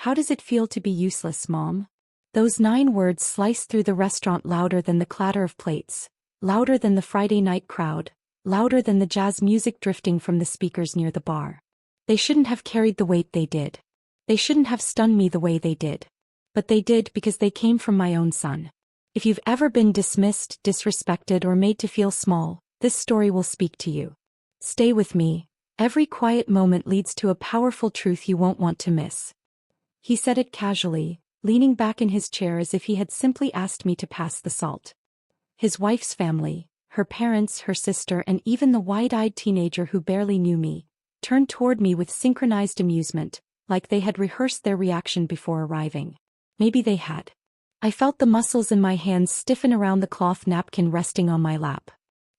How does it feel to be useless, Mom? Those 9 words sliced through the restaurant louder than the clatter of plates, louder than the Friday night crowd, louder than the jazz music drifting from the speakers near the bar. They shouldn't have carried the weight they did. They shouldn't have stunned me the way they did. But they did because they came from my own son. If you've ever been dismissed, disrespected, or made to feel small, this story will speak to you. Stay with me. Every quiet moment leads to a powerful truth you won't want to miss. He said it casually, leaning back in his chair as if he had simply asked me to pass the salt. His wife's family, her parents, her sister, and even the wide-eyed teenager who barely knew me, turned toward me with synchronized amusement, like they had rehearsed their reaction before arriving. Maybe they had. I felt the muscles in my hands stiffen around the cloth napkin resting on my lap.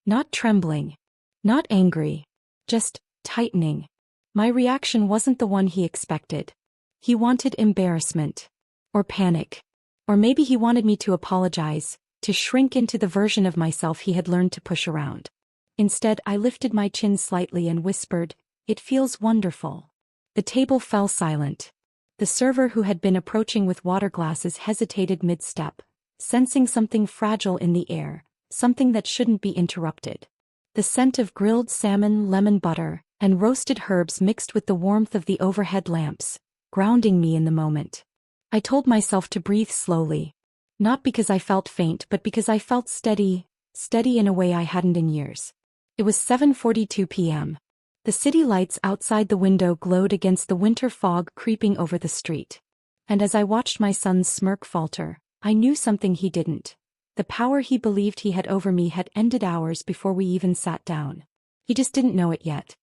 Not trembling. Not angry. Just tightening. My reaction wasn't the one he expected. He wanted embarrassment. Or panic. Or maybe he wanted me to apologize, to shrink into the version of myself he had learned to push around. Instead, I lifted my chin slightly and whispered, "It feels wonderful." The table fell silent. The server who had been approaching with water glasses hesitated mid-step, sensing something fragile in the air, something that shouldn't be interrupted. The scent of grilled salmon, lemon butter, and roasted herbs mixed with the warmth of the overhead lamps, grounding me in the moment. I told myself to breathe slowly. Not because I felt faint but because I felt steady in a way I hadn't in years. It was 7:42 p.m. The city lights outside the window glowed against the winter fog creeping over the street. And as I watched my son's smirk falter, I knew something he didn't. The power he believed he had over me had ended hours before we even sat down. He just didn't know it yet.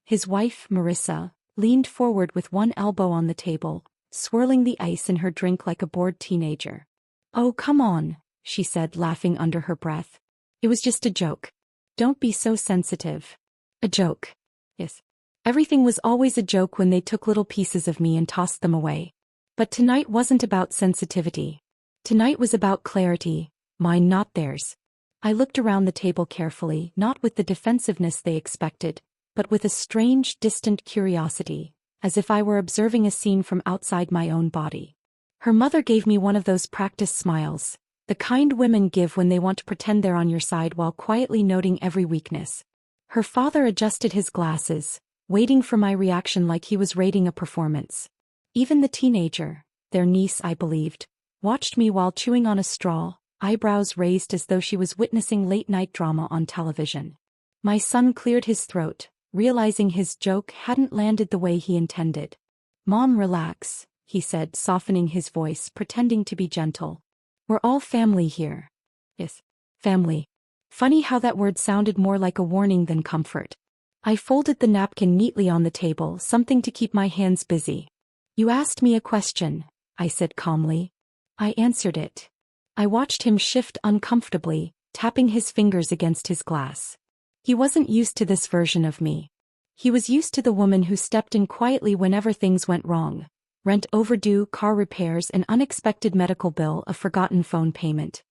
His wife, Marissa, leaned forward with one elbow on the table, swirling the ice in her drink like a bored teenager. "Oh, come on," she said, laughing under her breath. "It was just a joke. Don't be so sensitive." A joke. Yes. Everything was always a joke when they took little pieces of me and tossed them away. But tonight wasn't about sensitivity. Tonight was about clarity, mine, not theirs. I looked around the table carefully, not with the defensiveness they expected, but with a strange, distant curiosity, as if I were observing a scene from outside my own body. Her mother gave me one of those practiced smiles, the kind women give when they want to pretend they're on your side while quietly noting every weakness. Her father adjusted his glasses, waiting for my reaction like he was rating a performance. Even the teenager, their niece I believed, watched me while chewing on a straw, eyebrows raised as though she was witnessing late-night drama on television. My son cleared his throat, realizing his joke hadn't landed the way he intended. "Mom, relax," he said, softening his voice, pretending to be gentle. "We're all family here." Yes, family. Funny how that word sounded more like a warning than comfort. I folded the napkin neatly on the table, something to keep my hands busy. "You asked me a question," I said calmly. I answered it. I watched him shift uncomfortably, tapping his fingers against his glass. He wasn't used to this version of me. He was used to the woman who stepped in quietly whenever things went wrong. Rent overdue, car repairs, an unexpected medical bill, a forgotten phone payment.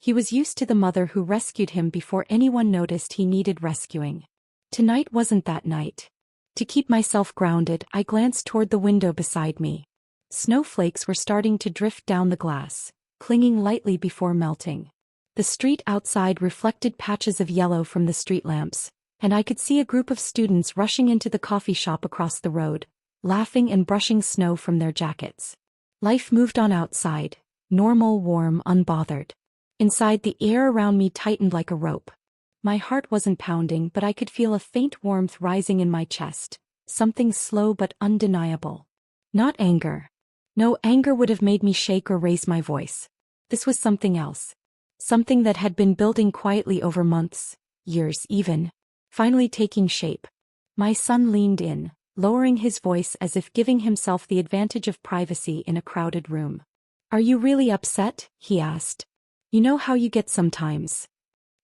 He was used to the mother who rescued him before anyone noticed he needed rescuing. Tonight wasn't that night. To keep myself grounded, I glanced toward the window beside me. Snowflakes were starting to drift down the glass, clinging lightly before melting. The street outside reflected patches of yellow from the street lamps, and I could see a group of students rushing into the coffee shop across the road, laughing and brushing snow from their jackets. Life moved on outside, normal, warm, unbothered. Inside, the air around me tightened like a rope. My heart wasn't pounding, but I could feel a faint warmth rising in my chest, something slow but undeniable. Not anger. No, anger would have made me shake or raise my voice. This was something else. Something that had been building quietly over months, years even, finally taking shape. My son leaned in, lowering his voice as if giving himself the advantage of privacy in a crowded room. "Are you really upset?" he asked. "You know how you get sometimes."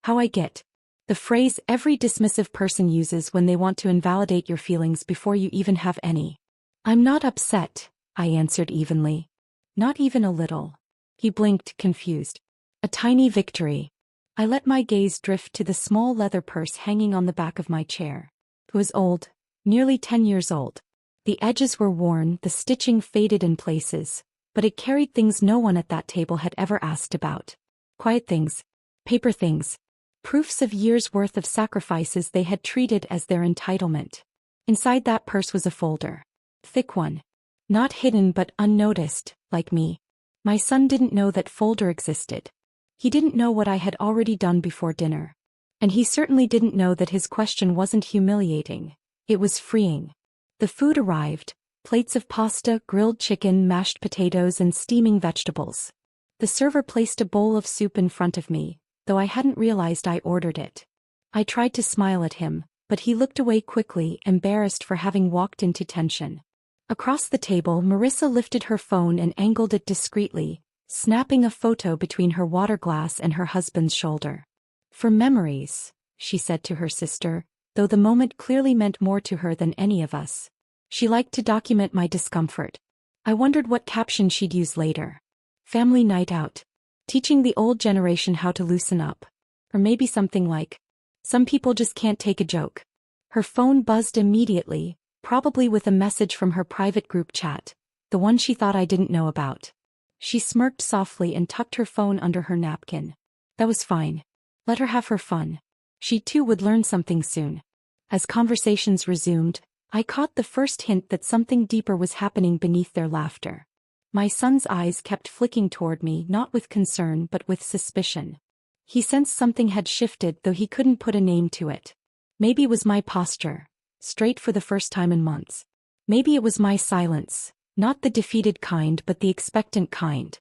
How I get. The phrase every dismissive person uses when they want to invalidate your feelings before you even have any. "I'm not upset," I answered evenly. "Not even a little." He blinked, confused. "A tiny victory." I let my gaze drift to the small leather purse hanging on the back of my chair. It was old, nearly 10 years old. The edges were worn, the stitching faded in places, but it carried things no one at that table had ever asked about. Quiet things. Paper things. Proofs of years' worth of sacrifices they had treated as their entitlement. Inside that purse was a folder. Thick one. Not hidden but unnoticed, like me. My son didn't know that folder existed. He didn't know what I had already done before dinner. And he certainly didn't know that his question wasn't humiliating. It was freeing. The food arrived. Plates of pasta, grilled chicken, mashed potatoes, and steaming vegetables. The server placed a bowl of soup in front of me, though I hadn't realized I ordered it. I tried to smile at him, but he looked away quickly, embarrassed for having walked into tension. Across the table, Marissa lifted her phone and angled it discreetly, snapping a photo between her water glass and her husband's shoulder. For memories, she said to her sister, though the moment clearly meant more to her than any of us. She liked to document my discomfort. I wondered what caption she'd use later. Family night out. Teaching the old generation how to loosen up. Or maybe something like, some people just can't take a joke. Her phone buzzed immediately, probably with a message from her private group chat, the one she thought I didn't know about. She smirked softly and tucked her phone under her napkin. That was fine. Let her have her fun. She too would learn something soon. As conversations resumed, I caught the first hint that something deeper was happening beneath their laughter. My son's eyes kept flicking toward me, not with concern but with suspicion. He sensed something had shifted, though he couldn't put a name to it. Maybe it was my posture, straight for the first time in months. Maybe it was my silence, not the defeated kind but the expectant kind.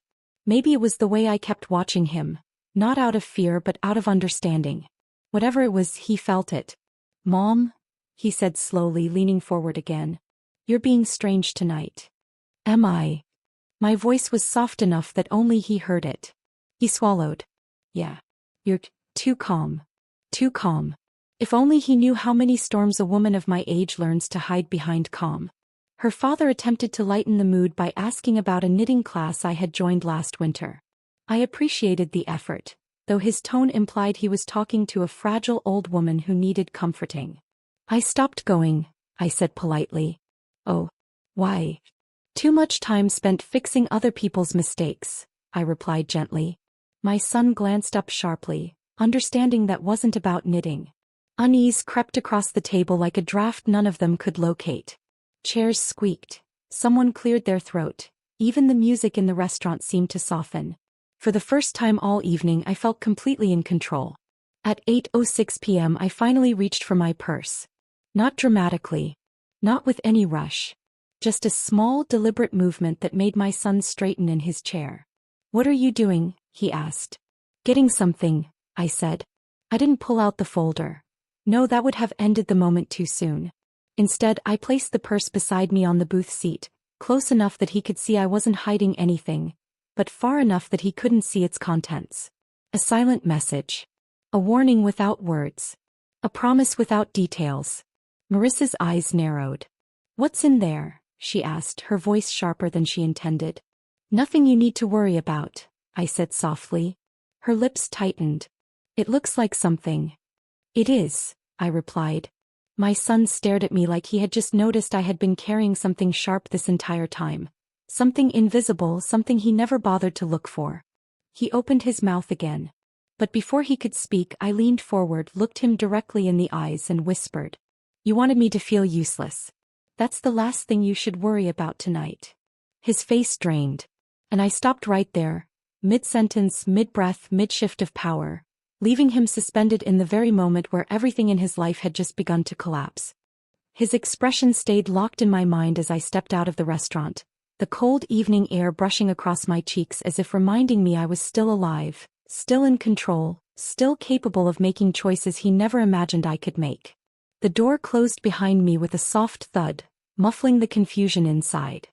Maybe it was the way I kept watching him, not out of fear but out of understanding. Whatever it was, he felt it. Mom? He said slowly, leaning forward again. You're being strange tonight. Am I? My voice was soft enough that only he heard it. He swallowed. Yeah. You're too calm. Too calm. If only he knew how many storms a woman of my age learns to hide behind calm. Her father attempted to lighten the mood by asking about a knitting class I had joined last winter. I appreciated the effort, though his tone implied he was talking to a fragile old woman who needed comforting. I stopped going, I said politely. Oh. Why? Too much time spent fixing other people's mistakes, I replied gently. My son glanced up sharply, understanding that wasn't about knitting. Unease crept across the table like a draft none of them could locate. Chairs squeaked. Someone cleared their throat. Even the music in the restaurant seemed to soften. For the first time all evening I felt completely in control. At 8:06 p.m. I finally reached for my purse. Not dramatically. Not with any rush. Just a small, deliberate movement that made my son straighten in his chair. What are you doing? He asked. Getting something, I said. I didn't pull out the folder. No, that would have ended the moment too soon. Instead, I placed the purse beside me on the booth seat, close enough that he could see I wasn't hiding anything, but far enough that he couldn't see its contents. A silent message. A warning without words. A promise without details. Marissa's eyes narrowed. What's in there? She asked, her voice sharper than she intended. Nothing you need to worry about, I said softly. Her lips tightened. It looks like something. It is, I replied. My son stared at me like he had just noticed I had been carrying something sharp this entire time. Something invisible, something he never bothered to look for. He opened his mouth again. But before he could speak, I leaned forward, looked him directly in the eyes and whispered. You wanted me to feel useless. That's the last thing you should worry about tonight. His face drained. And I stopped right there, mid-sentence, mid-breath, mid-shift of power, leaving him suspended in the very moment where everything in his life had just begun to collapse. His expression stayed locked in my mind as I stepped out of the restaurant, the cold evening air brushing across my cheeks as if reminding me I was still alive, still in control, still capable of making choices he never imagined I could make. The door closed behind me with a soft thud, muffling the confusion inside.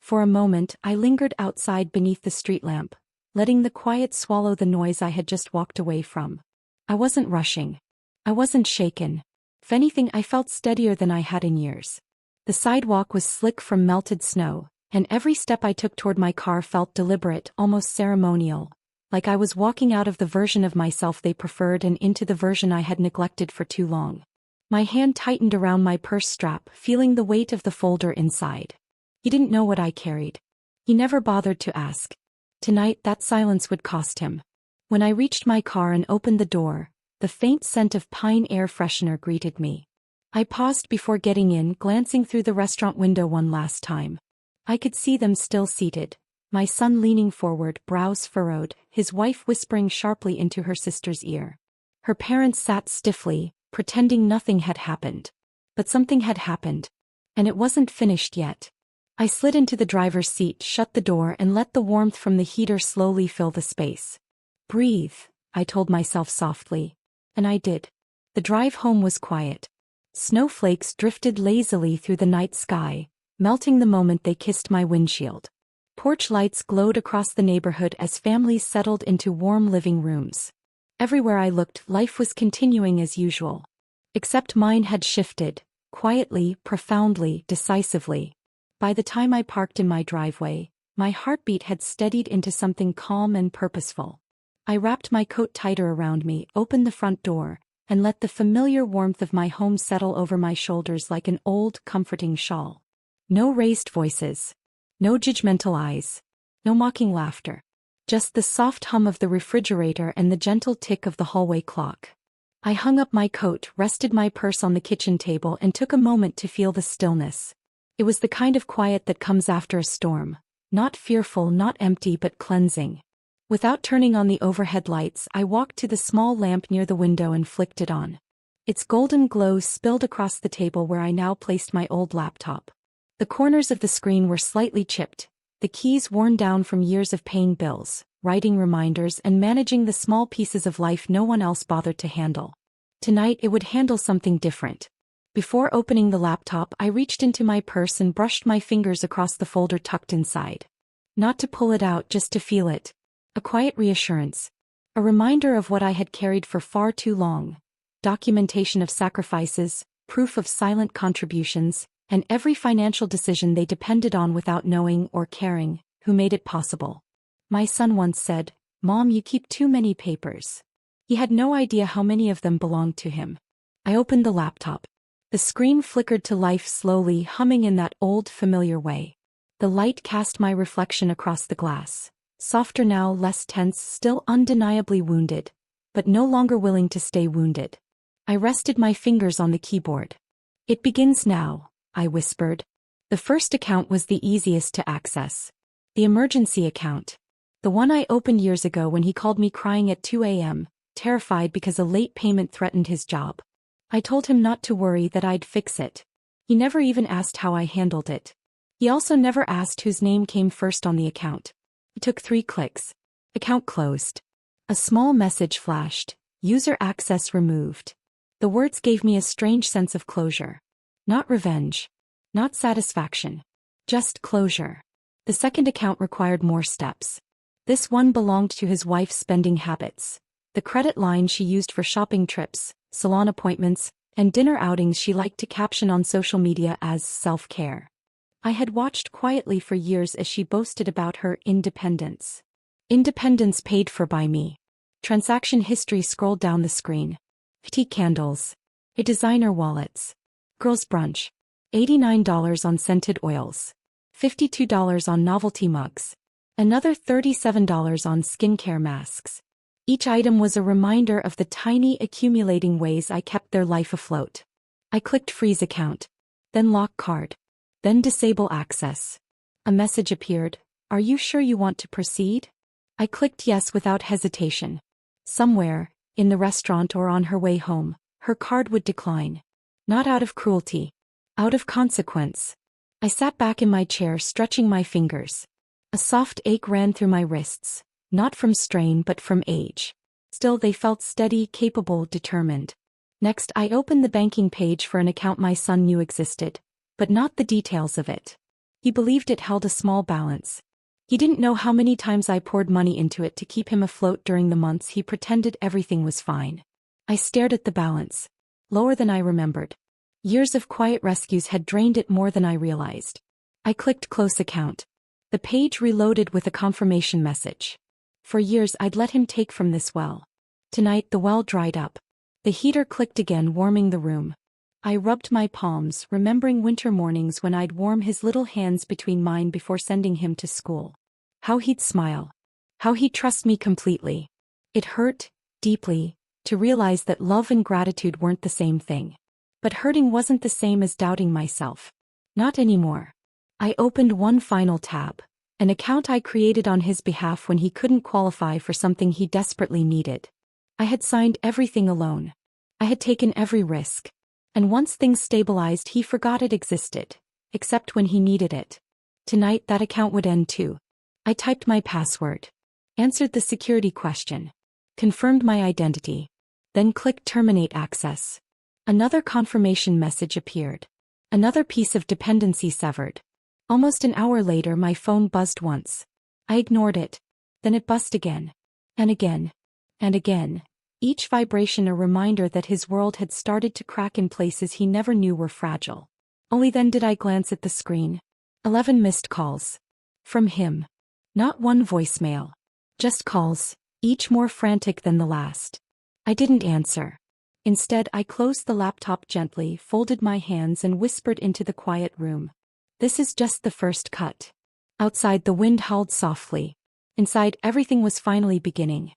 For a moment, I lingered outside beneath the street lamp, letting the quiet swallow the noise I had just walked away from. I wasn't rushing. I wasn't shaken. If anything, I felt steadier than I had in years. The sidewalk was slick from melted snow, and every step I took toward my car felt deliberate, almost ceremonial, like I was walking out of the version of myself they preferred and into the version I had neglected for too long. My hand tightened around my purse strap, feeling the weight of the folder inside. He didn't know what I carried. He never bothered to ask. Tonight that silence would cost him. When I reached my car and opened the door, the faint scent of pine air freshener greeted me. I paused before getting in, glancing through the restaurant window one last time. I could see them still seated, my son leaning forward, brows furrowed, his wife whispering sharply into her sister's ear. Her parents sat stiffly, pretending nothing had happened. But something had happened. And it wasn't finished yet. I slid into the driver's seat, shut the door, and let the warmth from the heater slowly fill the space. Breathe, I told myself softly. And I did. The drive home was quiet. Snowflakes drifted lazily through the night sky, melting the moment they kissed my windshield. Porch lights glowed across the neighborhood as families settled into warm living rooms. Everywhere I looked, life was continuing as usual. Except mine had shifted, quietly, profoundly, decisively. By the time I parked in my driveway, my heartbeat had steadied into something calm and purposeful. I wrapped my coat tighter around me, opened the front door, and let the familiar warmth of my home settle over my shoulders like an old, comforting shawl. No raised voices. No judgmental eyes. No mocking laughter. Just the soft hum of the refrigerator and the gentle tick of the hallway clock. I hung up my coat, rested my purse on the kitchen table, and took a moment to feel the stillness. It was the kind of quiet that comes after a storm. Not fearful, not empty, but cleansing. Without turning on the overhead lights, I walked to the small lamp near the window and flicked it on. Its golden glow spilled across the table where I now placed my old laptop. The corners of the screen were slightly chipped, the keys worn down from years of paying bills, writing reminders, and managing the small pieces of life no one else bothered to handle. Tonight it would handle something different. Before opening the laptop, I reached into my purse and brushed my fingers across the folder tucked inside. Not to pull it out, just to feel it. A quiet reassurance. A reminder of what I had carried for far too long. Documentation of sacrifices, proof of silent contributions, and every financial decision they depended on without knowing or caring who made it possible. My son once said, "Mom, you keep too many papers." He had no idea how many of them belonged to him. I opened the laptop. The screen flickered to life slowly, humming in that old, familiar way. The light cast my reflection across the glass. Softer now, less tense, still undeniably wounded, but no longer willing to stay wounded. I rested my fingers on the keyboard. "It begins now," I whispered. The first account was the easiest to access. The emergency account. The one I opened years ago when he called me crying at 2 a.m., terrified because a late payment threatened his job. I told him not to worry, that I'd fix it. He never even asked how I handled it. He also never asked whose name came first on the account. It took 3 clicks. Account closed. A small message flashed. User access removed. The words gave me a strange sense of closure. Not revenge. Not satisfaction. Just closure. The second account required more steps. This one belonged to his wife's spending habits. The credit line she used for shopping trips, salon appointments, and dinner outings she liked to caption on social media as self-care. I had watched quietly for years as she boasted about her independence. Independence paid for by me. Transaction history scrolled down the screen. Petite candles. Designer wallets. Girls' brunch. $89 on scented oils. $52 on novelty mugs. Another $37 on skincare masks. Each item was a reminder of the tiny accumulating ways I kept their life afloat. I clicked freeze account. Then lock card. Then disable access. A message appeared. "Are you sure you want to proceed?" I clicked yes without hesitation. Somewhere, in the restaurant or on her way home, her card would decline. Not out of cruelty. Out of consequence. I sat back in my chair, stretching my fingers. A soft ache ran through my wrists, not from strain but from age. Still they felt steady, capable, determined. Next I opened the banking page for an account my son knew existed, but not the details of it. He believed it held a small balance. He didn't know how many times I poured money into it to keep him afloat during the months he pretended everything was fine. I stared at the balance. Lower than I remembered. Years of quiet rescues had drained it more than I realized. I clicked close account. The page reloaded with a confirmation message. For years I'd let him take from this well. Tonight the well dried up. The heater clicked again, warming the room. I rubbed my palms, remembering winter mornings when I'd warm his little hands between mine before sending him to school. How he'd smile. How he'd trust me completely. It hurt, deeply, to realize that love and gratitude weren't the same thing. But hurting wasn't the same as doubting myself. Not anymore. I opened one final tab. An account I created on his behalf when he couldn't qualify for something he desperately needed. I had signed everything alone. I had taken every risk. And once things stabilized, he forgot it existed. Except when he needed it. Tonight that account would end too. I typed my password. Answered the security question. Confirmed my identity. Then clicked terminate access. Another confirmation message appeared. Another piece of dependency severed. Almost an hour later my phone buzzed once. I ignored it. Then it buzzed again. And again. And again. Each vibration a reminder that his world had started to crack in places he never knew were fragile. Only then did I glance at the screen. 11 missed calls. From him. Not one voicemail. Just calls, each more frantic than the last. I didn't answer. Instead, I closed the laptop gently, folded my hands and whispered into the quiet room. This is just the first cut. Outside the wind howled softly. Inside everything was finally beginning.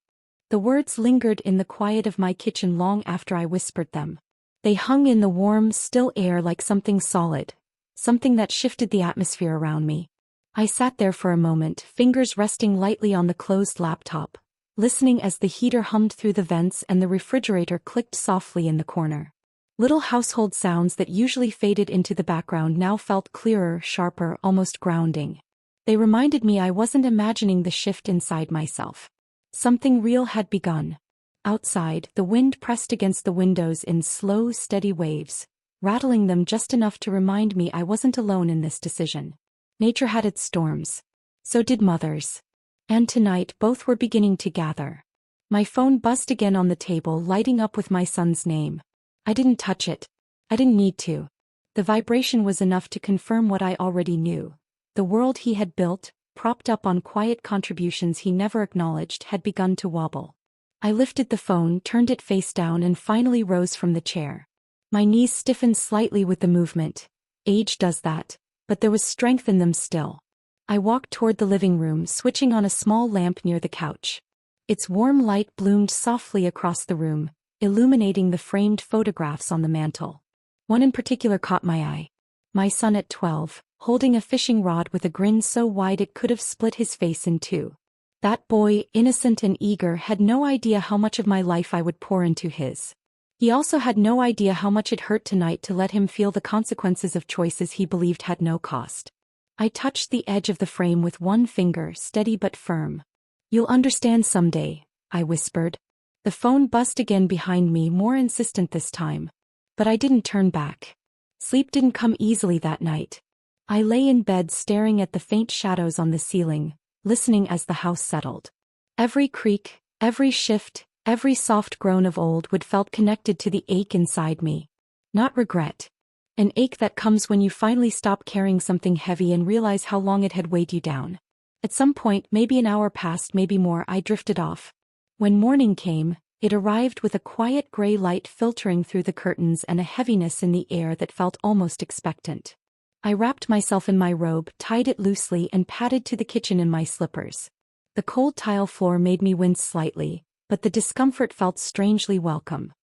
The words lingered in the quiet of my kitchen long after I whispered them. They hung in the warm, still air like something solid. Something that shifted the atmosphere around me. I sat there for a moment, fingers resting lightly on the closed laptop, listening as the heater hummed through the vents and the refrigerator clicked softly in the corner. Little household sounds that usually faded into the background now felt clearer, sharper, almost grounding. They reminded me I wasn't imagining the shift inside myself. Something real had begun. Outside, the wind pressed against the windows in slow, steady waves, rattling them just enough to remind me I wasn't alone in this decision. Nature had its storms. So did Mother's. And tonight both were beginning to gather. My phone buzzed again on the table, lighting up with my son's name. I didn't touch it. I didn't need to. The vibration was enough to confirm what I already knew. The world he had built, propped up on quiet contributions he never acknowledged, had begun to wobble. I lifted the phone, turned it face down and finally rose from the chair. My knees stiffened slightly with the movement. Age does that, but there was strength in them still. I walked toward the living room, switching on a small lamp near the couch. Its warm light bloomed softly across the room, illuminating the framed photographs on the mantel. One in particular caught my eye. My son at 12, holding a fishing rod with a grin so wide it could have split his face in two. That boy, innocent and eager, had no idea how much of my life I would pour into his. He also had no idea how much it hurt tonight to let him feel the consequences of choices he believed had no cost. I touched the edge of the frame with one finger, steady but firm. "You'll understand someday," I whispered. The phone buzzed again behind me, more insistent this time. But I didn't turn back. Sleep didn't come easily that night. I lay in bed staring at the faint shadows on the ceiling, listening as the house settled. Every creak, every shift, every soft groan of old wood felt connected to the ache inside me. Not regret. An ache that comes when you finally stop carrying something heavy and realize how long it had weighed you down. At some point, maybe an hour passed, maybe more, I drifted off. When morning came, it arrived with a quiet gray light filtering through the curtains and a heaviness in the air that felt almost expectant. I wrapped myself in my robe, tied it loosely and padded to the kitchen in my slippers. The cold tile floor made me wince slightly, but the discomfort felt strangely welcome.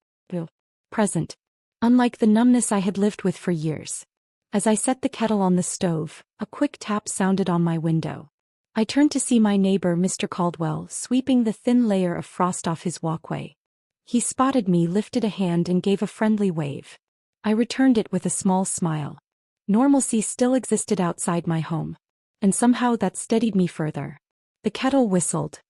Present. Unlike the numbness I had lived with for years. As I set the kettle on the stove, a quick tap sounded on my window. I turned to see my neighbor, Mr. Caldwell, sweeping the thin layer of frost off his walkway. He spotted me, lifted a hand and gave a friendly wave. I returned it with a small smile. Normalcy still existed outside my home. And somehow that steadied me further. The kettle whistled.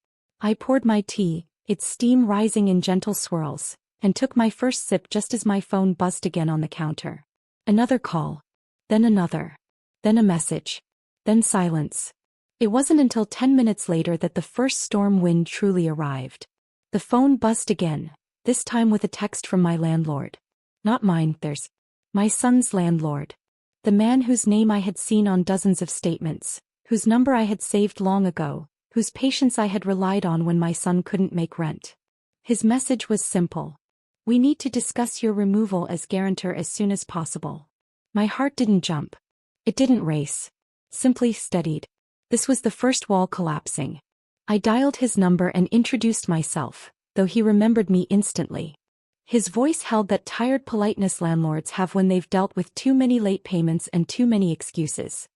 I poured my tea, its steam rising in gentle swirls, and took my first sip just as my phone buzzed again on the counter. Another call. Then another. Then a message. Then silence. It wasn't until 10 minutes later that the first storm wind truly arrived. The phone buzzed again, this time with a text from my landlord. Not mine, theirs. My son's landlord. The man whose name I had seen on dozens of statements, whose number I had saved long ago, whose patience I had relied on when my son couldn't make rent. His message was simple. We need to discuss your removal as guarantor as soon as possible. My heart didn't jump. It didn't race. Simply steadied. This was the first wall collapsing. I dialed his number and introduced myself, though he remembered me instantly. His voice held that tired politeness landlords have when they've dealt with too many late payments and too many excuses.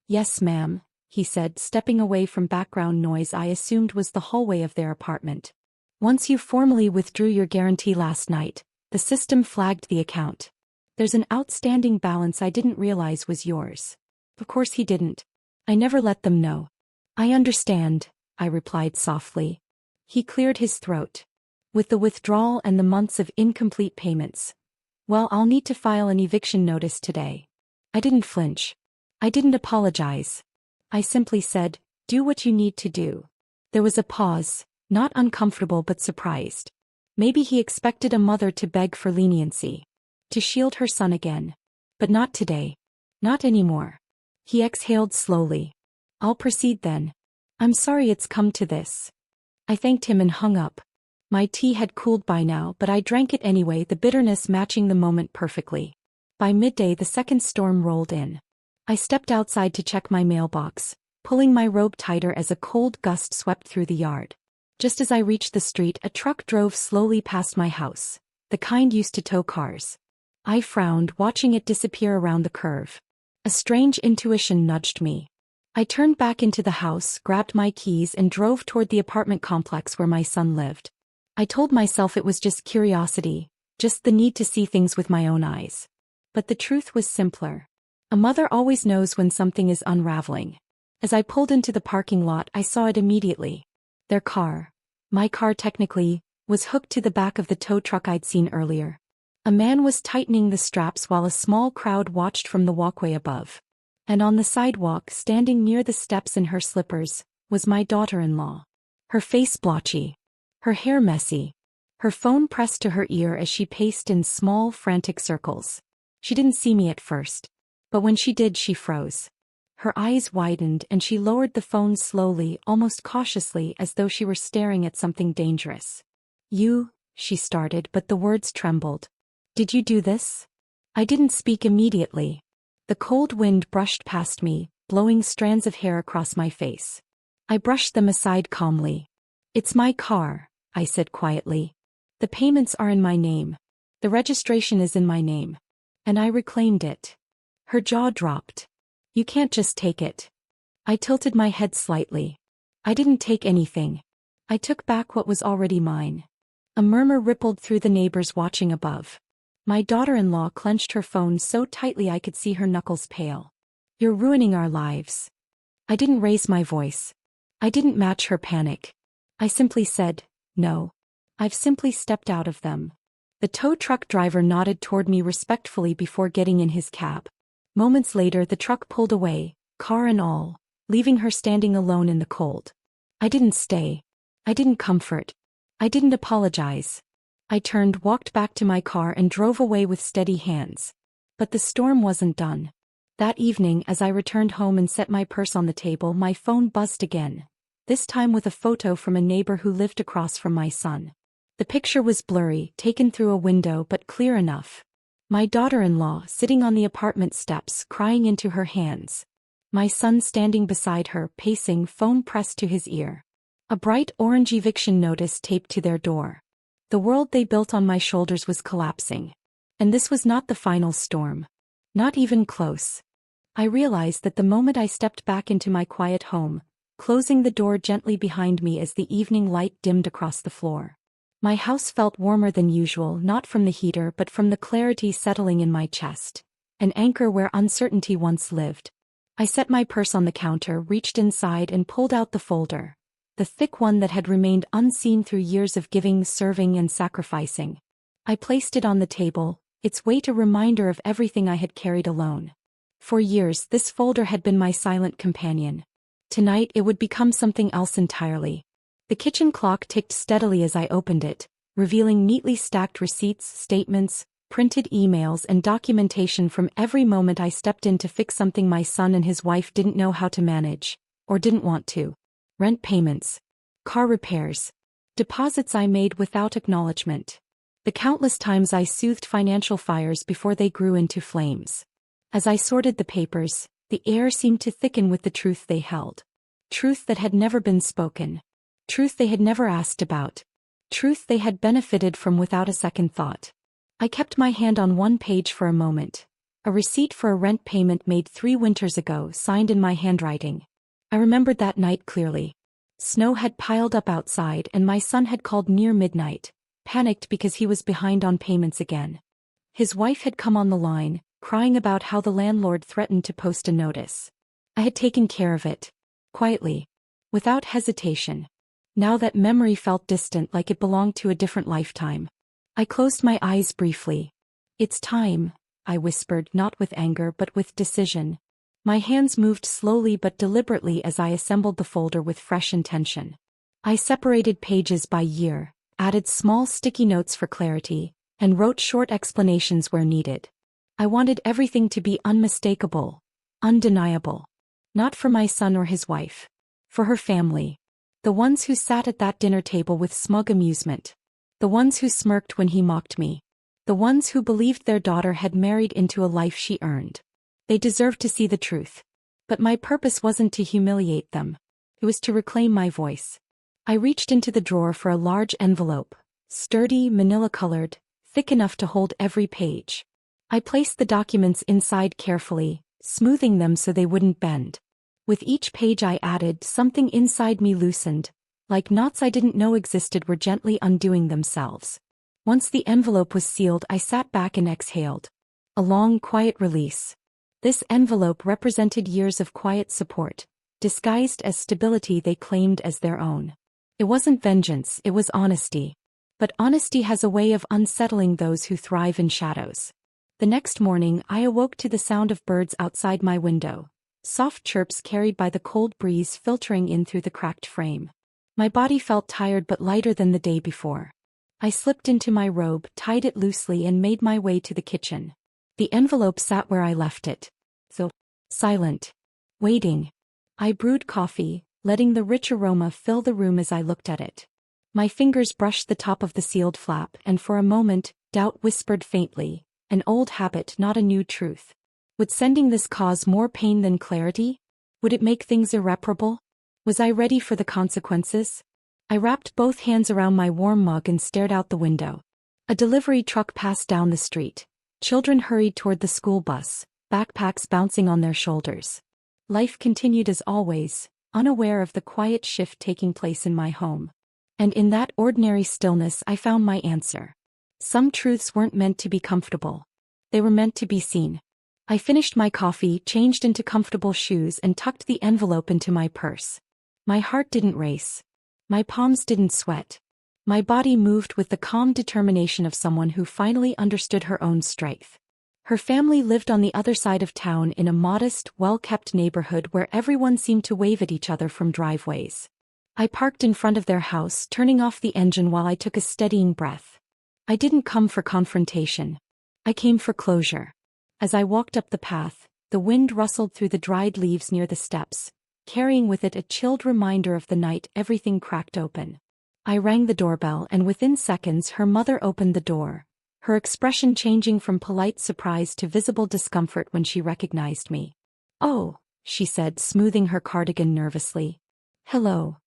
Yes, ma'am, he said, stepping away from background noise I assumed was the hallway of their apartment. Once you formally withdrew your guarantee last night, the system flagged the account. There's an outstanding balance I didn't realize was yours. Of course he didn't. I never let them know. I understand, I replied softly. He cleared his throat. With the withdrawal and the months of incomplete payments. Well, I'll need to file an eviction notice today. I didn't flinch. I didn't apologize. I simply said, do what you need to do. There was a pause, not uncomfortable but surprised. Maybe he expected a mother to beg for leniency. To shield her son again. But not today. Not anymore. He exhaled slowly. I'll proceed then. I'm sorry it's come to this. I thanked him and hung up. My tea had cooled by now, but I drank it anyway, the bitterness matching the moment perfectly. By midday the second storm rolled in. I stepped outside to check my mailbox, pulling my robe tighter as a cold gust swept through the yard. Just as I reached the street, a truck drove slowly past my house, the kind used to tow cars. I frowned, watching it disappear around the curve. A strange intuition nudged me. I turned back into the house, grabbed my keys and drove toward the apartment complex where my son lived. I told myself it was just curiosity, just the need to see things with my own eyes. But the truth was simpler. A mother always knows when something is unraveling. As I pulled into the parking lot, I saw it immediately. Their car, my car technically, was hooked to the back of the tow truck I'd seen earlier. A man was tightening the straps while a small crowd watched from the walkway above. And on the sidewalk, standing near the steps in her slippers, was my daughter-in-law. Her face blotchy. Her hair messy. Her phone pressed to her ear as she paced in small, frantic circles. She didn't see me at first. But when she did, she froze. Her eyes widened and she lowered the phone slowly, almost cautiously, as though she were staring at something dangerous. You, she started, but the words trembled. Did you do this? I didn't speak immediately. The cold wind brushed past me, blowing strands of hair across my face. I brushed them aside calmly. It's my car, I said quietly. The payments are in my name. The registration is in my name. And I reclaimed it. Her jaw dropped. You can't just take it. I tilted my head slightly. I didn't take anything. I took back what was already mine. A murmur rippled through the neighbors watching above. My daughter-in-law clenched her phone so tightly I could see her knuckles pale. You're ruining our lives. I didn't raise my voice. I didn't match her panic. I simply said, no. I've simply stepped out of them. The tow truck driver nodded toward me respectfully before getting in his cab. Moments later the truck pulled away, car and all, leaving her standing alone in the cold. I didn't stay. I didn't comfort. I didn't apologize. I turned, walked back to my car and drove away with steady hands. But the storm wasn't done. That evening, as I returned home and set my purse on the table, my phone buzzed again. This time with a photo from a neighbor who lived across from my son. The picture was blurry, taken through a window, but clear enough. My daughter-in-law sitting on the apartment steps, crying into her hands. My son standing beside her, pacing, phone pressed to his ear. A bright orange eviction notice taped to their door. The world they built on my shoulders was collapsing. And this was not the final storm. Not even close. I realized that the moment I stepped back into my quiet home, closing the door gently behind me as the evening light dimmed across the floor. My house felt warmer than usual, not from the heater but from the clarity settling in my chest. An anchor where uncertainty once lived. I set my purse on the counter, reached inside and pulled out the folder. The thick one that had remained unseen through years of giving, serving and sacrificing. I placed it on the table, its weight a reminder of everything I had carried alone. For years this folder had been my silent companion. Tonight it would become something else entirely. The kitchen clock ticked steadily as I opened it, revealing neatly stacked receipts, statements, printed emails and documentation from every moment I stepped in to fix something my son and his wife didn't know how to manage, or didn't want to. Rent payments. Car repairs. Deposits I made without acknowledgement. The countless times I soothed financial fires before they grew into flames. As I sorted the papers, the air seemed to thicken with the truth they held. Truth that had never been spoken. Truth they had never asked about. Truth they had benefited from without a second thought. I kept my hand on one page for a moment. A receipt for a rent payment made 3 winters ago, signed in my handwriting. I remembered that night clearly. Snow had piled up outside and my son had called near midnight, panicked because he was behind on payments again. His wife had come on the line, crying about how the landlord threatened to post a notice. I had taken care of it. Quietly. Without hesitation. Now that memory felt distant, like it belonged to a different lifetime. I closed my eyes briefly. "It's time," I whispered, not with anger but with decision. My hands moved slowly but deliberately as I assembled the folder with fresh intention. I separated pages by year, added small sticky notes for clarity, and wrote short explanations where needed. I wanted everything to be unmistakable, undeniable. Not for my son or his wife. For her family. The ones who sat at that dinner table with smug amusement. The ones who smirked when he mocked me. The ones who believed their daughter had married into a life she earned. They deserved to see the truth. But my purpose wasn't to humiliate them. It was to reclaim my voice. I reached into the drawer for a large envelope, sturdy, manila-colored, thick enough to hold every page. I placed the documents inside carefully, smoothing them so they wouldn't bend. With each page I added, something inside me loosened, like knots I didn't know existed were gently undoing themselves. Once the envelope was sealed, I sat back and exhaled. A long, quiet release. This envelope represented years of quiet support, disguised as stability they claimed as their own. It wasn't vengeance, it was honesty. But honesty has a way of unsettling those who thrive in shadows. The next morning, I awoke to the sound of birds outside my window. Soft chirps carried by the cold breeze filtering in through the cracked frame. My body felt tired but lighter than the day before. I slipped into my robe, tied it loosely and made my way to the kitchen. The envelope sat where I left it. So, silent. Waiting. I brewed coffee, letting the rich aroma fill the room as I looked at it. My fingers brushed the top of the sealed flap and for a moment, doubt whispered faintly, an old habit, not a new truth. Would sending this cause more pain than clarity? Would it make things irreparable? Was I ready for the consequences? I wrapped both hands around my warm mug and stared out the window. A delivery truck passed down the street. Children hurried toward the school bus, backpacks bouncing on their shoulders. Life continued as always, unaware of the quiet shift taking place in my home. And in that ordinary stillness I found my answer. Some truths weren't meant to be comfortable. They were meant to be seen. I finished my coffee, changed into comfortable shoes and tucked the envelope into my purse. My heart didn't race. My palms didn't sweat. My body moved with the calm determination of someone who finally understood her own strength. Her family lived on the other side of town in a modest, well-kept neighborhood where everyone seemed to wave at each other from driveways. I parked in front of their house, turning off the engine while I took a steadying breath. I didn't come for confrontation. I came for closure. As I walked up the path, the wind rustled through the dried leaves near the steps, carrying with it a chilled reminder of the night everything cracked open. I rang the doorbell and within seconds her mother opened the door, her expression changing from polite surprise to visible discomfort when she recognized me. "Oh," she said, smoothing her cardigan nervously. "Hello.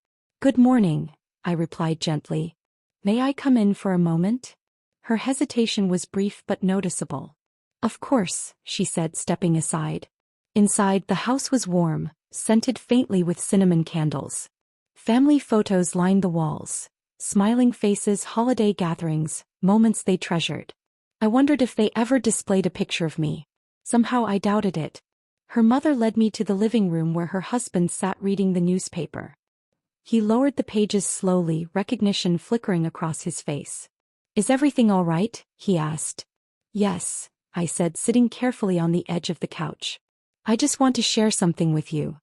Good morning," I replied gently. "May I come in for a moment?" Her hesitation was brief but noticeable. "Of course," she said, stepping aside. Inside, the house was warm, scented faintly with cinnamon candles. Family photos lined the walls. Smiling faces, holiday gatherings, moments they treasured. I wondered if they ever displayed a picture of me. Somehow I doubted it. Her mother led me to the living room where her husband sat reading the newspaper. He lowered the pages slowly, recognition flickering across his face. "Is everything all right?" he asked. "Yes," I said, sitting carefully on the edge of the couch. "I just want to share something with you."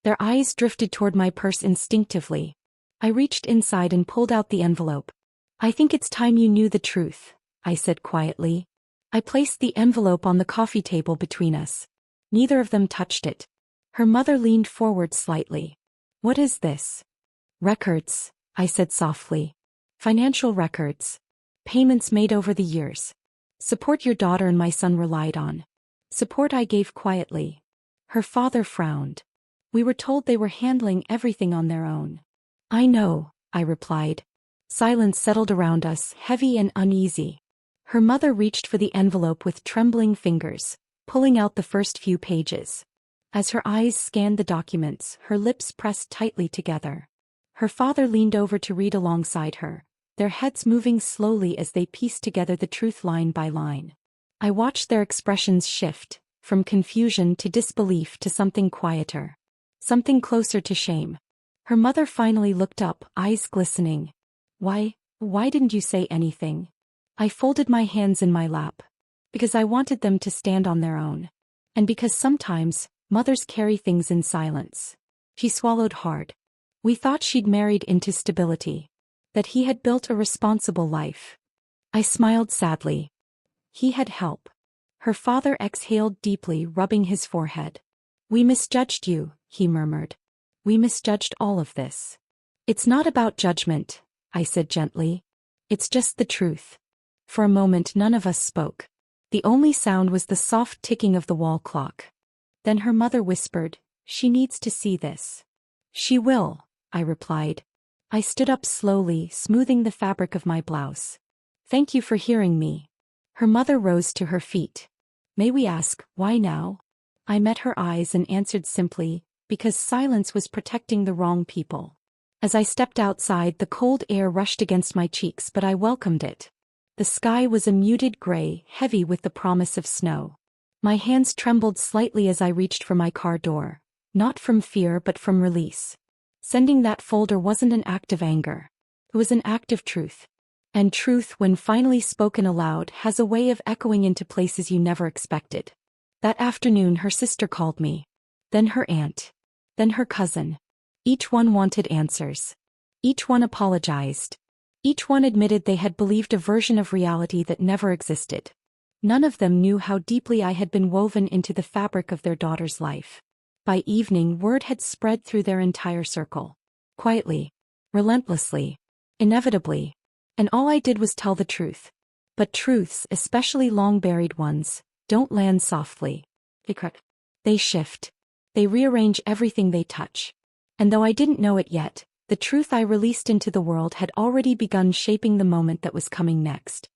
Their eyes drifted toward my purse instinctively. I reached inside and pulled out the envelope. "I think it's time you knew the truth," I said quietly. I placed the envelope on the coffee table between us. Neither of them touched it. Her mother leaned forward slightly. "What is this?" "Records," I said softly. "Financial records. Payments made over the years. Support your daughter and my son relied on. Support I gave quietly. Her father frowned. We were told they were handling everything on their own. I know, I replied. Silence settled around us, heavy and uneasy. Her mother reached for the envelope with trembling fingers, pulling out the first few pages. As her eyes scanned the documents, her lips pressed tightly together. Her father leaned over to read alongside her, their heads moving slowly as they pieced together the truth line by line. I watched their expressions shift, from confusion to disbelief to something quieter. Something closer to shame. Her mother finally looked up, eyes glistening. Why didn't you say anything? I folded my hands in my lap. Because I wanted them to stand on their own. And because sometimes, mothers carry things in silence. She swallowed hard. We thought she'd married into stability. That he had built a responsible life. I smiled sadly. He had help. Her father exhaled deeply, rubbing his forehead. We misjudged you, he murmured. We misjudged all of this. It's not about judgment, I said gently. It's just the truth. For a moment none of us spoke. The only sound was the soft ticking of the wall clock. Then her mother whispered, she needs to see this. She will, I replied. I stood up slowly, smoothing the fabric of my blouse. Thank you for hearing me. Her mother rose to her feet. May we ask, why now? I met her eyes and answered simply, because silence was protecting the wrong people. As I stepped outside, the cold air rushed against my cheeks, but I welcomed it. The sky was a muted gray, heavy with the promise of snow. My hands trembled slightly as I reached for my car door, not from fear but from release. Sending that folder wasn't an act of anger. It was an act of truth. And truth, when finally spoken aloud, has a way of echoing into places you never expected. That afternoon her sister called me. Then her aunt. Then her cousin. Each one wanted answers. Each one apologized. Each one admitted they had believed a version of reality that never existed. None of them knew how deeply I had been woven into the fabric of their daughter's life. By evening, word had spread through their entire circle. Quietly. Relentlessly. Inevitably. And all I did was tell the truth. But truths, especially long-buried ones, don't land softly. They shift. They rearrange everything they touch. And though I didn't know it yet, the truth I released into the world had already begun shaping the moment that was coming next.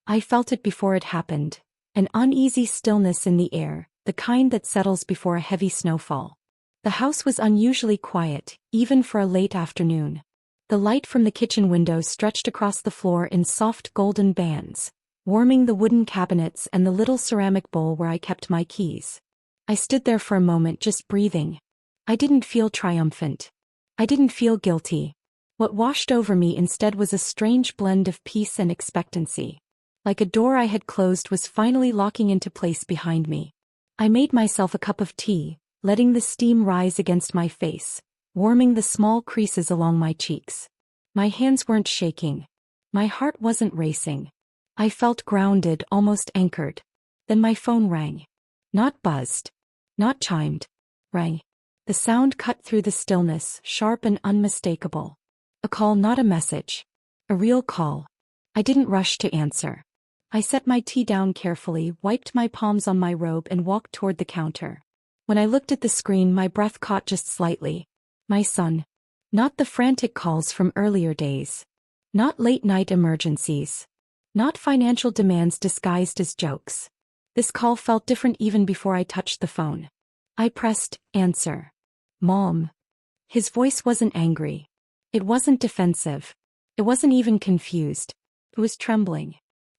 I felt it before it happened. An uneasy stillness in the air, the kind that settles before a heavy snowfall. The house was unusually quiet, even for a late afternoon. The light from the kitchen window stretched across the floor in soft golden bands, warming the wooden cabinets and the little ceramic bowl where I kept my keys. I stood there for a moment just breathing. I didn't feel triumphant. I didn't feel guilty. What washed over me instead was a strange blend of peace and expectancy. Like a door I had closed was finally locking into place behind me. I made myself a cup of tea, letting the steam rise against my face, warming the small creases along my cheeks. My hands weren't shaking. My heart wasn't racing. I felt grounded, almost anchored. Then my phone rang. Not buzzed. Not chimed. Rang. The sound cut through the stillness, sharp and unmistakable. A call, not a message. A real call. I didn't rush to answer. I set my tea down carefully, wiped my palms on my robe and walked toward the counter. When I looked at the screen, my breath caught just slightly. My son. Not the frantic calls from earlier days. Not late-night emergencies. Not financial demands disguised as jokes. This call felt different even before I touched the phone. I pressed answer. Mom. His voice wasn't angry. It wasn't defensive. It wasn't even confused. It was trembling.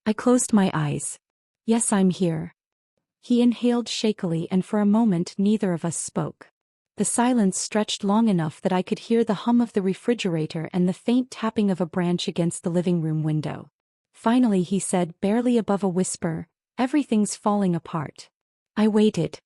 I closed my eyes. Yes, I'm here. He inhaled shakily, and for a moment neither of us spoke. The silence stretched long enough that I could hear the hum of the refrigerator and the faint tapping of a branch against the living room window. Finally he said, barely above a whisper, "Everything's falling apart." I waited.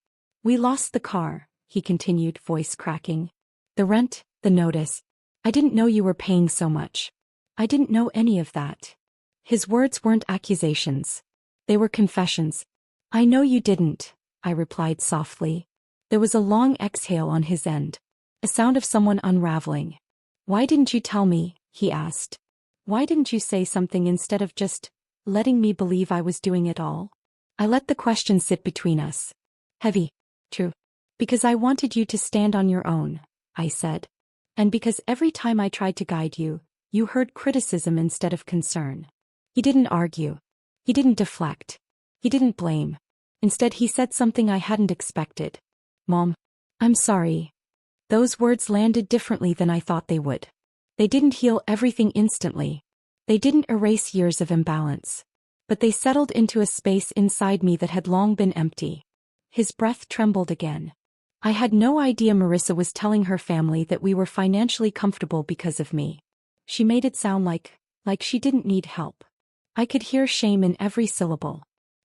"We lost the car," he continued, voice cracking. "The rent, the notice. I didn't know you were paying so much. I didn't know any of that." His words weren't accusations. They were confessions. "I know you didn't," I replied softly. There was a long exhale on his end. A sound of someone unraveling. "Why didn't you tell me?" he asked. "Why didn't you say something instead of just letting me believe I was doing it all? I let the question sit between us. Heavy. True. Because I wanted you to stand on your own, I said. And because every time I tried to guide you, you heard criticism instead of concern. He didn't argue. He didn't deflect. He didn't blame. Instead, he said something I hadn't expected. Mom, I'm sorry. Those words landed differently than I thought they would. They didn't heal everything instantly. They didn't erase years of imbalance. But they settled into a space inside me that had long been empty. His breath trembled again. I had no idea Marissa was telling her family that we were financially comfortable because of me. She made it sound like she didn't need help. I could hear shame in every syllable.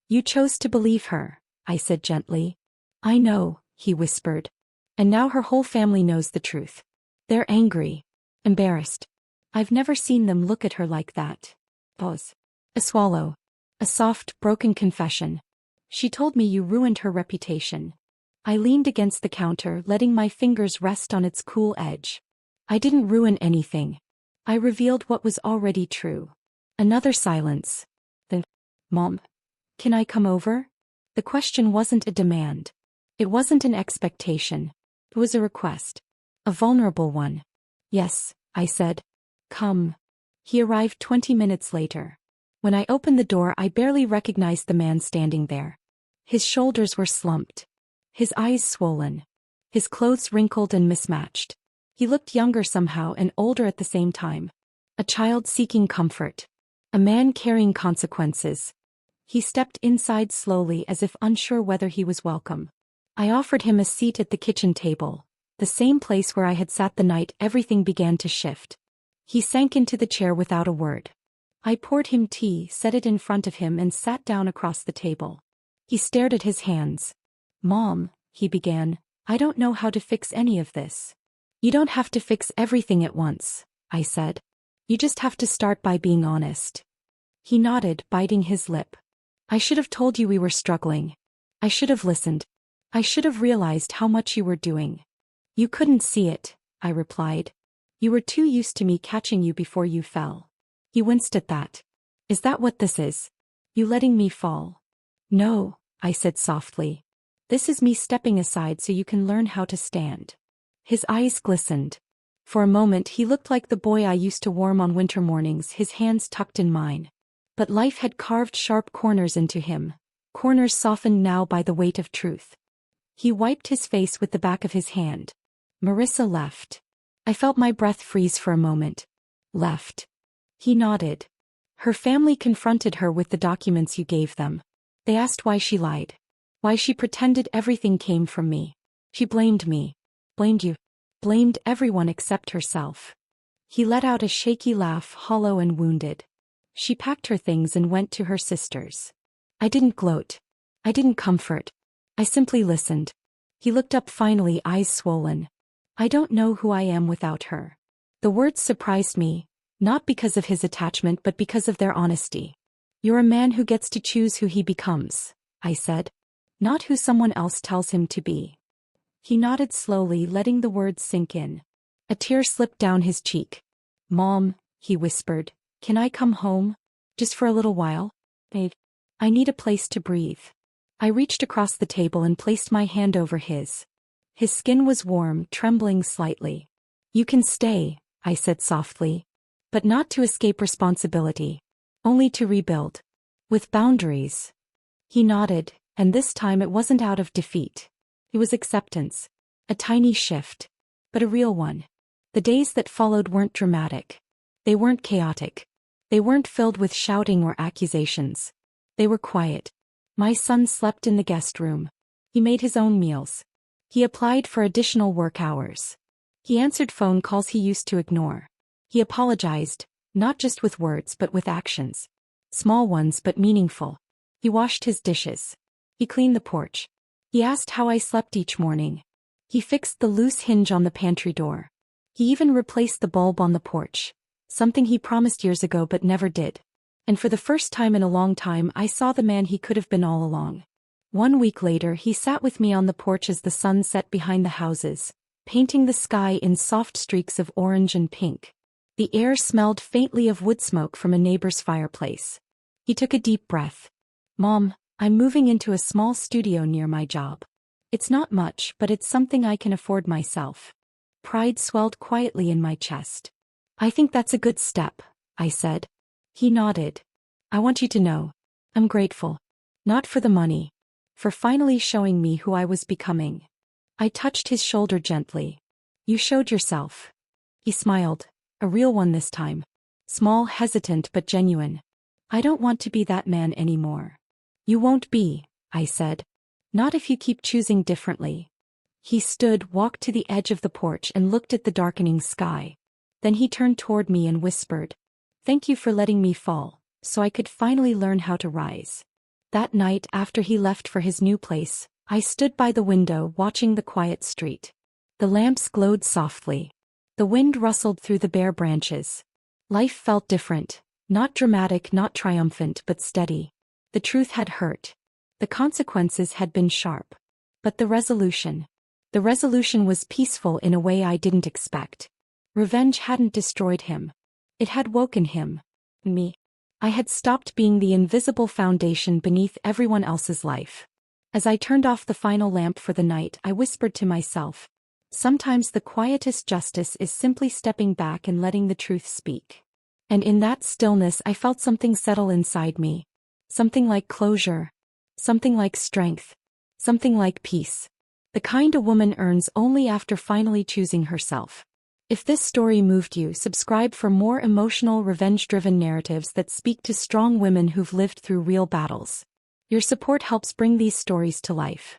You chose to believe her, I said gently. I know, he whispered. And now her whole family knows the truth. They're angry. Embarrassed. I've never seen them look at her like that. Pause. A swallow. A soft, broken confession. She told me you ruined her reputation. I leaned against the counter, letting my fingers rest on its cool edge. I didn't ruin anything. I revealed what was already true. Another silence. Then, Mom, can I come over? The question wasn't a demand. It wasn't an expectation. It was a request. A vulnerable one. Yes, I said. Come. He arrived 20 minutes later. When I opened the door, I barely recognized the man standing there. His shoulders were slumped. His eyes swollen. His clothes wrinkled and mismatched. He looked younger somehow and older at the same time. A child seeking comfort. A man carrying consequences. He stepped inside slowly as if unsure whether he was welcome. I offered him a seat at the kitchen table, the same place where I had sat the night everything began to shift. He sank into the chair without a word. I poured him tea, set it in front of him and sat down across the table. He stared at his hands. Mom, he began, I don't know how to fix any of this. You don't have to fix everything at once, I said. You just have to start by being honest. He nodded, biting his lip. I should have told you we were struggling. I should have listened. I should have realized how much you were doing. You couldn't see it, I replied. You were too used to me catching you before you fell. He winced at that. Is that what this is? You letting me fall? No, I said softly. This is me stepping aside so you can learn how to stand. His eyes glistened. For a moment he looked like the boy I used to warm on winter mornings, his hands tucked in mine. But life had carved sharp corners into him, corners softened now by the weight of truth. He wiped his face with the back of his hand. Marissa left. I felt my breath freeze for a moment. Left. He nodded. Her family confronted her with the documents you gave them. They asked why she lied. Why she pretended everything came from me. She blamed me. Blamed you. Blamed everyone except herself. He let out a shaky laugh, hollow and wounded. She packed her things and went to her sisters. I didn't gloat. I didn't comfort. I simply listened. He looked up finally, eyes swollen. I don't know who I am without her. The words surprised me, not because of his attachment but because of their honesty. You're a man who gets to choose who he becomes, I said. Not who someone else tells him to be. He nodded slowly, letting the words sink in. A tear slipped down his cheek. Mom, he whispered, can I come home? Just for a little while? Babe, I need a place to breathe. I reached across the table and placed my hand over his. His skin was warm, trembling slightly. You can stay, I said softly. But not to escape responsibility. Only to rebuild. With boundaries. He nodded, and this time it wasn't out of defeat. It was acceptance. A tiny shift. But a real one. The days that followed weren't dramatic. They weren't chaotic. They weren't filled with shouting or accusations. They were quiet. My son slept in the guest room. He made his own meals. He applied for additional work hours. He answered phone calls he used to ignore. He apologized, not just with words but with actions. Small ones but meaningful. He washed his dishes. He cleaned the porch. He asked how I slept each morning. He fixed the loose hinge on the pantry door. He even replaced the bulb on the porch, something he promised years ago but never did. And for the first time in a long time I saw the man he could have been all along. 1 week later he sat with me on the porch as the sun set behind the houses, painting the sky in soft streaks of orange and pink. The air smelled faintly of wood smoke from a neighbor's fireplace. He took a deep breath. Mom, I'm moving into a small studio near my job. It's not much, but it's something I can afford myself. Pride swelled quietly in my chest. I think that's a good step, I said. He nodded. I want you to know. I'm grateful. Not for the money. For finally showing me who I was becoming. I touched his shoulder gently. You showed yourself. He smiled. A real one this time. Small, hesitant, but genuine. I don't want to be that man anymore. You won't be, I said. Not if you keep choosing differently. He stood, walked to the edge of the porch and looked at the darkening sky. Then he turned toward me and whispered, "Thank you for letting me fall, so I could finally learn how to rise." That night, after he left for his new place, I stood by the window watching the quiet street. The lamps glowed softly. The wind rustled through the bare branches. Life felt different, not dramatic, not triumphant, but steady. The truth had hurt. The consequences had been sharp. But the resolution was peaceful in a way I didn't expect. Revenge hadn't destroyed him. It had woken him. Me. I had stopped being the invisible foundation beneath everyone else's life. As I turned off the final lamp for the night, I whispered to myself, sometimes the quietest justice is simply stepping back and letting the truth speak. And in that stillness I felt something settle inside me. Something like closure. Something like strength. Something like peace. The kind a woman earns only after finally choosing herself. If this story moved you, subscribe for more emotional, revenge-driven narratives that speak to strong women who've lived through real battles. Your support helps bring these stories to life.